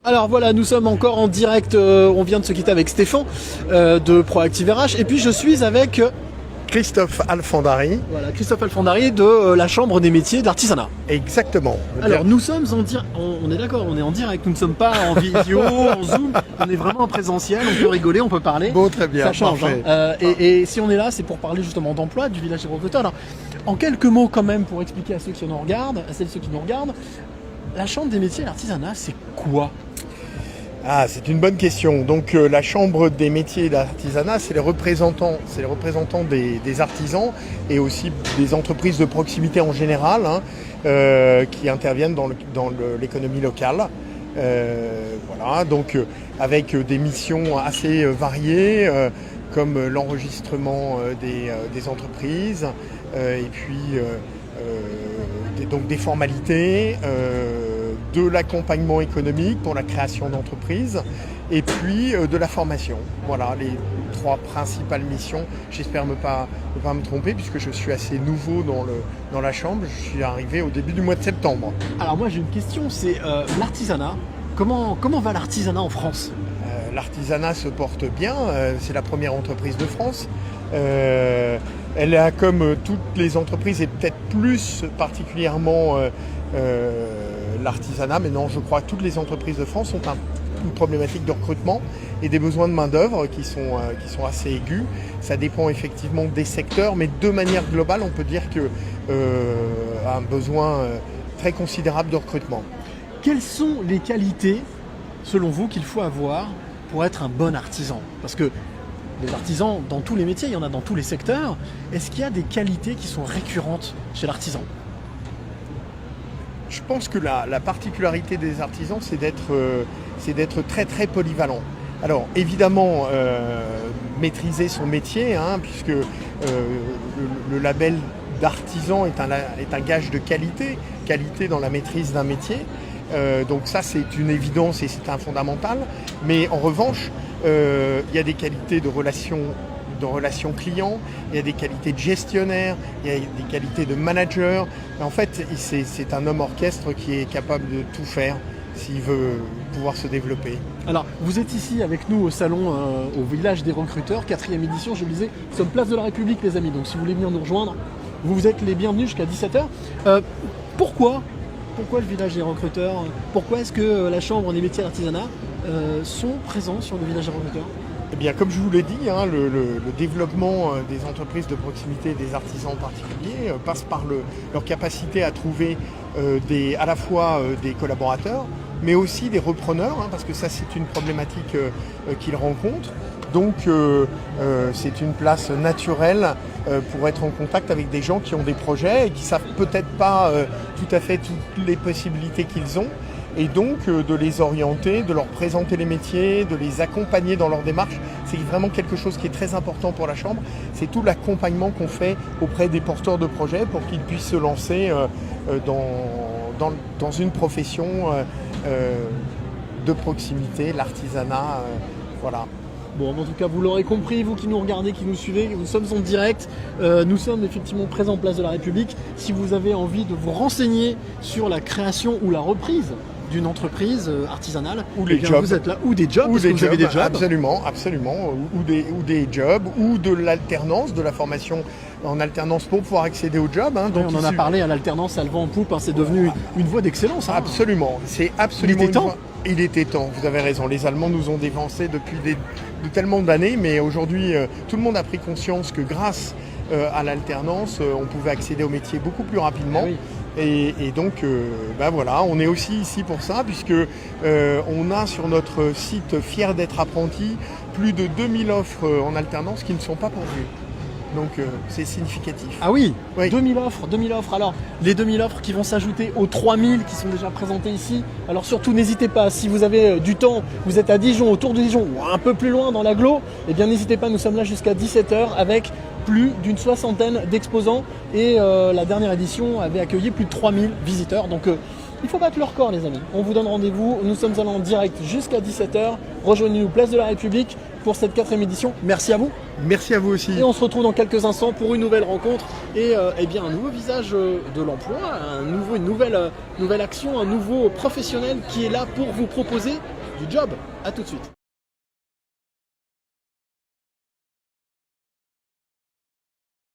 Alors voilà, nous sommes encore en direct, on vient de se quitter avec Stéphane de Proactive RH et puis je suis avec Christophe Alfandari. voilà, Christophe Alfandari de la Chambre des métiers d'artisanat. Exactement. Alors nous sommes en direct, on est d'accord, on est en direct, nous ne sommes pas en vidéo, en zoom, on est vraiment en présentiel, on peut rigoler, on peut parler. Bon, très bien. Ça change. Et si on est là, c'est pour parler justement d'emploi, du village des recruteurs. Alors, en quelques mots quand même, pour expliquer à ceux qui nous regardent, à celles et ceux qui nous regardent, la Chambre des métiers et l'artisanat, c'est quoi ? Ah, c'est une bonne question. Donc la Chambre des métiers et de l'artisanat, c'est les représentants des artisans et aussi des entreprises de proximité en général qui interviennent dans l'économie locale. Voilà, donc avec des missions assez variées comme l'enregistrement des entreprises et puis donc des formalités. De l'accompagnement économique pour la création d'entreprises et puis de la formation. Voilà les trois principales missions. J'espère ne pas me tromper puisque je suis assez nouveau dans la Chambre. Je suis arrivé au début du mois de septembre. Alors moi j'ai une question, c'est l'artisanat. Comment va l'artisanat en France ? L'artisanat se porte bien. C'est la première entreprise de France. Elle a, comme toutes les entreprises, et peut-être plus particulièrement l'artisanat, mais non, je crois que toutes les entreprises de France ont une problématique de recrutement et des besoins de main-d'œuvre qui sont assez aigus. Ça dépend effectivement des secteurs, mais de manière globale, on peut dire que un besoin très considérable de recrutement. Quelles sont les qualités, selon vous, qu'il faut avoir pour être un bon artisan ? Parce que les artisans, dans tous les métiers, il y en a dans tous les secteurs. Est-ce qu'il y a des qualités qui sont récurrentes chez l'artisan ? Je pense que la particularité des artisans, c'est d'être très très polyvalent. Alors évidemment, maîtriser son métier, puisque le label d'artisan est un gage de qualité dans la maîtrise d'un métier. Donc ça, c'est une évidence et c'est un fondamental. Mais en revanche, il y a des qualités de relation client, il y a des qualités de gestionnaire, il y a des qualités de manager. En fait, c'est un homme orchestre qui est capable de tout faire s'il veut pouvoir se développer. Alors, vous êtes ici avec nous au salon, au village des recruteurs, 4e édition, je le disais, nous sommes place de la République les amis, donc si vous voulez venir nous rejoindre, vous êtes les bienvenus jusqu'à 17h. Pourquoi le village des recruteurs ? Pourquoi est-ce que la Chambre des métiers et l'artisanat sont présents sur le village des recruteurs ? Eh bien, comme je vous l'ai dit, le développement des entreprises de proximité et des artisans en particulier passe par leur capacité à trouver à la fois des collaborateurs, mais aussi des repreneurs, parce que ça c'est une problématique qu'ils rencontrent. Donc c'est une place naturelle pour être en contact avec des gens qui ont des projets et qui ne savent peut-être pas tout à fait toutes les possibilités qu'ils ont. Et donc de les orienter, de leur présenter les métiers, de les accompagner dans leur démarche. C'est vraiment quelque chose qui est très important pour la Chambre. C'est tout l'accompagnement qu'on fait auprès des porteurs de projets pour qu'ils puissent se lancer dans une profession de proximité, l'artisanat. Voilà. Bon, en tout cas, vous l'aurez compris, vous qui nous regardez, qui nous suivez, nous sommes en direct, nous sommes effectivement présents place de la République. Si vous avez envie de vous renseigner sur la création ou la reprise d'une entreprise artisanale, ou les jobs, vous êtes là, ou des jobs, ou des vous avez des jobs. Absolument, ou des jobs, ou de l'alternance, de la formation en alternance pour pouvoir accéder au job. Donc on en a parlé à l'alternance, à le vent en poupe, c'est devenu une voie d'excellence. Absolument, c'est absolument. Il était temps. Vous avez raison. Les Allemands nous ont dévancés depuis de tellement d'années, mais aujourd'hui, tout le monde a pris conscience que grâce à l'alternance, on pouvait accéder au métier beaucoup plus rapidement. Oui. Et donc, voilà, on est aussi ici pour ça, puisque on a sur notre site Fier d'être apprenti plus de 2000 offres en alternance qui ne sont pas pourvues. Donc c'est significatif. Ah oui, oui. 2000 offres. Alors, les 2000 offres qui vont s'ajouter aux 3000 qui sont déjà présentées ici. Alors surtout, n'hésitez pas, si vous avez du temps, vous êtes à Dijon, autour de Dijon, ou un peu plus loin dans l'agglo, eh bien n'hésitez pas, nous sommes là jusqu'à 17h avec plus d'une 60aine d'exposants. Et la dernière édition avait accueilli plus de 3000 visiteurs. Donc il faut battre le record les amis. On vous donne rendez-vous, nous sommes allés en direct jusqu'à 17h. Rejoignez-nous place de la République pour cette 4e édition. Merci à vous. Merci à vous aussi. Et on se retrouve dans quelques instants pour une nouvelle rencontre et bien un nouveau visage de l'emploi, une nouvelle action, un nouveau professionnel qui est là pour vous proposer du job. À tout de suite.